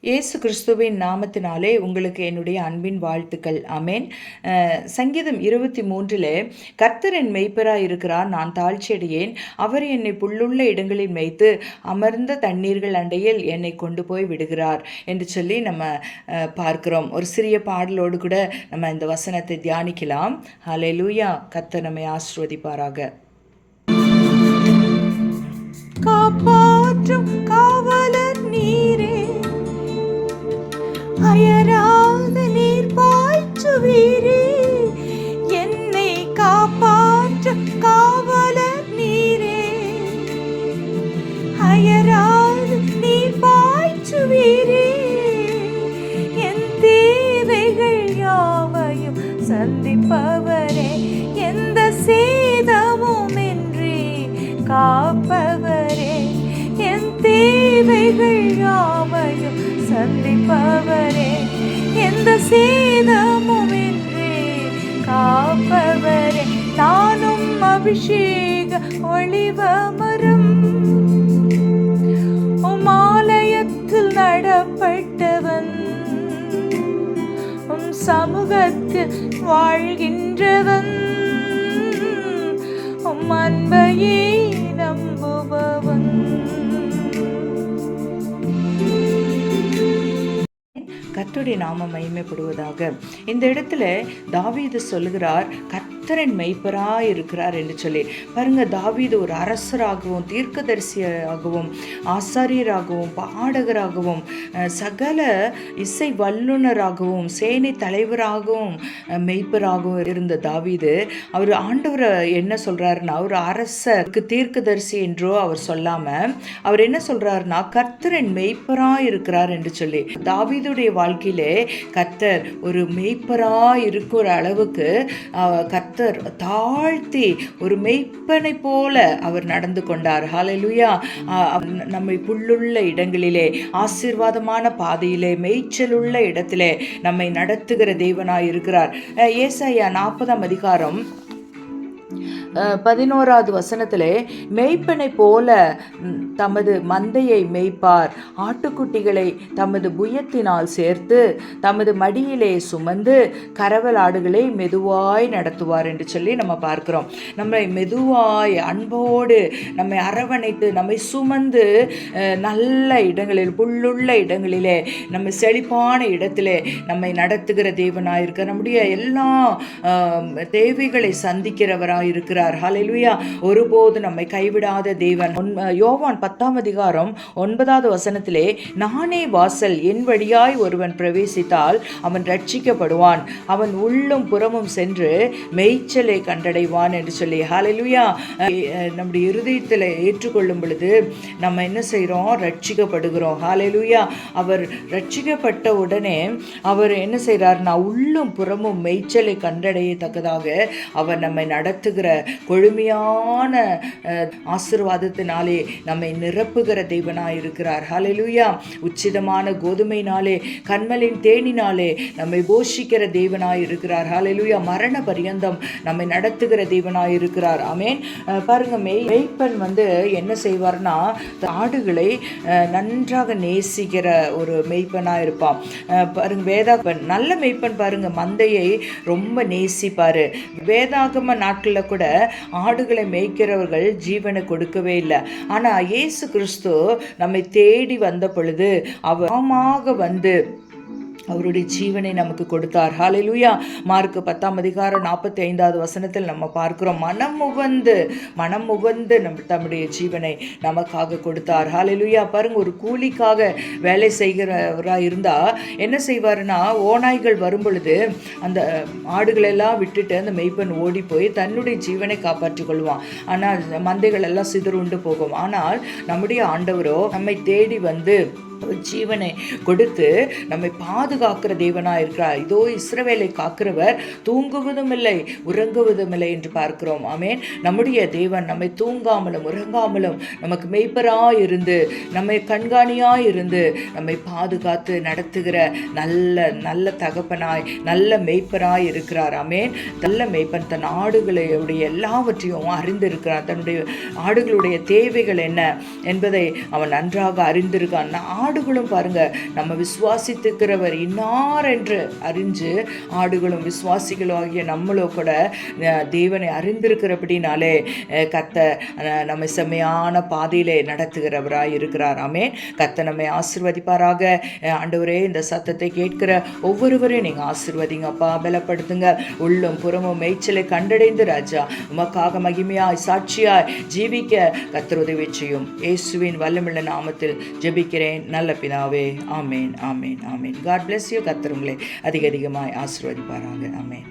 இயேசு கிறிஸ்துவின் நாமத்தினாலே உங்களுக்கு என்னுடைய அன்பின் வாழ்த்துக்கள். ஆமேன். சங்கீதம் 23 கர்த்தர் என் மெய்ப்பராய் இருக்கிறார், நான் தாழ்ச்சியடையேன். அவர் என்னை புல்லுள்ள இடங்களில் மேய்த்து அமர்ந்த தண்ணீர்கள் அண்டையில் என்னை கொண்டு போய் விடுகிறார் என்று சொல்லி நம்ம பார்க்கிறோம். ஒரு சிறிய பாடலோடு கூட நம்ம இந்த வசனத்தை தியானிக்கலாம். ஹல்லேலூயா. கர்த்தர் நம்மை ஆசீர்வதிப்பாராக. காப்பாற்றும் காவலர் நீரே, அயராத நீர் பாய்ச்சுவீரே. என்னை காப்பாற்ற காவலர் நீரே, அயராத நீர் பாய்ச்சுவீரே. என் தேவைகள் யாவையும் சந்திப்பவரே, எந்த சேதமும் இன்றி காப்பவரே. என் தேவைகள் யாவையும் சந்திப்பவரே, எந்த சேதமுமின்றி காப்பவரே. நானும் அபிஷேக ஒளிவ மரம், உம் ஆலயத்தில் நடப்பட்டவன், உம் சமூகத்தில் வாழ்கின்றவன், உம் அன்பையே நம்புபவன். கர்த்தருடைய நாமம் மகிமைப்படுவதாக. இந்த இடத்துல தாவீது சொல்லுகிறார், கர்த்தரின் மெய்ப்பராய் இருக்கிறார் என்று சொல்லி. பாருங்க, தாவீது ஒரு அரசராகவும் தீர்க்கதரிசியாகவும் ஆசாரியராகவும் பாடகராகவும் சகல இசை வல்லுநராகவும் சேனை தலைவராகவும் மெய்ப்பராகவும் இருந்த தாவீது, அவர் ஆண்டவரை என்ன சொல்றாருன்னா, ஒரு அரசருக்கு தீர்க்கதரிசி என்றோ அவர் சொல்லாம அவர் என்ன சொல்றாருன்னா, கர்த்தரின் மெய்ப்பராய் இருக்கிறார் என்று சொல்லி. தாவீதுடைய வாழ்க்கையிலே கர்த்தர் ஒரு மெய்ப்பராய் இருக்கிற அளவுக்கு கர்த்தர் தாழ்த்தி ஒரு மெய்ப்பனை போல அவர் நடந்து கொண்டார். ஹல்லேலூயா. நம்மை புல்லுள்ள இடங்களிலே, ஆசீர்வாதமான பாதையிலே, மேய்ச்சலுள்ள இடத்திலே நம்மை நடத்துகிற தேவனாய் இருக்கிறார். ஏசாயா 40 11வது வசனத்திலே, மெய்ப்பனை போல தமது மந்தையை மேய்ப்பார், ஆட்டுக்குட்டிகளை தமது புயத்தினால் சேர்த்து தமது மடியிலே சுமந்து கரவல் ஆடுகளை மெதுவாய் நடத்துவார் என்று சொல்லி நம்ம பார்க்கிறோம். நம்மை மெதுவாய் அன்போடு நம்மை அரவணைத்து நம்மை சுமந்து நல்ல இடங்களில், புல்லுள்ள இடங்களிலே, நம்ம செழிப்பான இடத்திலே நம்மை நடத்துகிற தேவனாயிருக்க, நம்முடைய எல்லா தேவைகளை சந்திக்கிறவராயிருக்கிறார். ஹல்லேலூயா. ஒருபோது நம்மை கைவிடாத தேவன். யோவான் 10:9 வசனத்திலே, நானே வாசல், என் வழியாய் ஒருவன் பிரவேசித்தால் அவன் ரட்சிக்கப்படுவான், அவன் உள்ளும் புறமும் சென்று மேய்ச்சலை கண்டடைவான் என்று சொல்லி. ஹல்லேலூயா. நம்முடைய இருதயத்தில் ஏற்றுக்கொள்ளும் பொழுது நம்ம என்ன செய்கிறோம்? ரட்சிக்கப்படுகிறோம். ஹல்லேலூயா. அவர் ரட்சிக்கப்பட்ட உடனே அவர் என்ன செய்கிறார்னா, உள்ளும் புறமும் மேய்ச்சலை கண்டடையத்தக்கதாக அவர் நம்மை நடத்துகிற கொழுமையான ஆசீர்வாதத்தினாலே நம்மை நிரப்புகிற தேவனாய் இருக்கிறார். ஹல்லேலூயா. உச்சிதமான கோதுமையினாலே, கண்மலின் தேனினாலே நம்மை போஷிக்கிற தேவனாய் இருக்கிறார். ஹல்லேலூயா. மரண பரியந்தம் நம்மை நடத்துகிற தேவனாய் இருக்கிறார். ஆமேன். பாருங்க, மெய்ப்பன் என்ன செய்வார்னா, ஆடுகளை நன்றாக நேசிக்கிற ஒரு மெய்ப்பனாக இருப்பான். பாருங்க, வேதாகமன் நல்ல மெய்ப்பன் பாருங்க, மந்தையை ரொம்ப நேசிப்பாரு. வேதாகம நாட்களில் கூட ஆடுகளை மேய்க்கிறவர்கள் ஜீவனை கொடுக்கவே இல்லை. ஆனால் இயேசு கிறிஸ்து நம்மை தேடி வந்த பொழுது அவர் வந்து அவருடைய ஜீவனை நமக்கு கொடுத்தார். ஹல்லேலூயா. மார்க் 10:45 வசனத்தில் நம்ம பார்க்கிறோம், மனம் உவந்து தம்முடைய ஜீவனை நமக்காக கொடுத்தார். ஹல்லேலூயா. பாருங்க, ஒரு கூலிக்காக வேலை செய்கிறவராக இருந்தால் என்ன செய்வாருன்னா, ஓநாய்கள் வரும் பொழுது அந்த ஆடுகளெல்லாம் விட்டுட்டு அந்த மெய்ப்பன் ஓடி போய் தன்னுடைய ஜீவனை காப்பாற்றிக் கொள்வான். ஆனால் மந்தைகள் எல்லாம் சிதறுண்டு போகும். ஆனால் நம்முடைய ஆண்டவரோ நம்மை தேடி வந்து ஜீவனை கொடுத்து நம்மை பாதுகாக்கிற தேவனாக இருக்கிறார். இதோ இஸ்ரவேலை காக்கிறவர் தூங்குவதும் இல்லை உறங்குவதும் இல்லை என்று பார்க்கிறோம். ஆமேன். நம்முடைய தேவன் நம்மை தூங்காமலும் உறங்காமலும் நமக்கு மெய்ப்பராய் இருந்து நம்மை கண்காணியாய் இருந்து நம்மை பாதுகாத்து நடத்துகிற நல்ல தகப்பனாய் நல்ல மெய்ப்பராய் இருக்கிறார். ஆமேன். நல்ல மெய்ப்பன் தன் ஆடுகளுடைய எல்லாவற்றையும் அறிந்திருக்கிறான். தன்னுடைய ஆடுகளுடைய தேவைகள் என்ன என்பதை அவன் நன்றாக அறிந்திருக்கான். ஆடுகளும் பாருங்க, நம்ம விசுவாசித்துக்கிறவர் இன்னார் என்று அறிஞ்சு ஆடுகளும் விசுவாசிகளும் ஆகிய நம்மளும் கூட தேவனை அறிந்திருக்கிறபடினாலே நம்ம செம்மையான பாதையிலே நடத்துகிறவராய் இருக்கிறார். ஆமென். கர்த்தர் நம்மை ஆசீர்வதிப்பாராக. ஆண்டவரே, இந்த சத்தத்தை கேட்கிற ஒவ்வொருவரையும் நீங்க ஆசீர்வதிங்கப்பா, பலப்படுத்துங்க. உள்ளும் புறமும் மேய்ச்சலை கண்டடைந்து ராஜா உமக்காக மகிமையாய் சாட்சியாய் ஜீவிக்க கர்த்தர் உதவி செய்யும். இயேசுவின் வல்லமுள்ள நாமத்தில் ஜெபிக்கிறேன் நல்ல பிதாவே. ஆமேன், ஆமேன், ஆமேன். God bless you. கர்த்தர் உங்களை அதிக அதிகமாய் ஆசீர்வதிப்பாராக. ஆமேன்.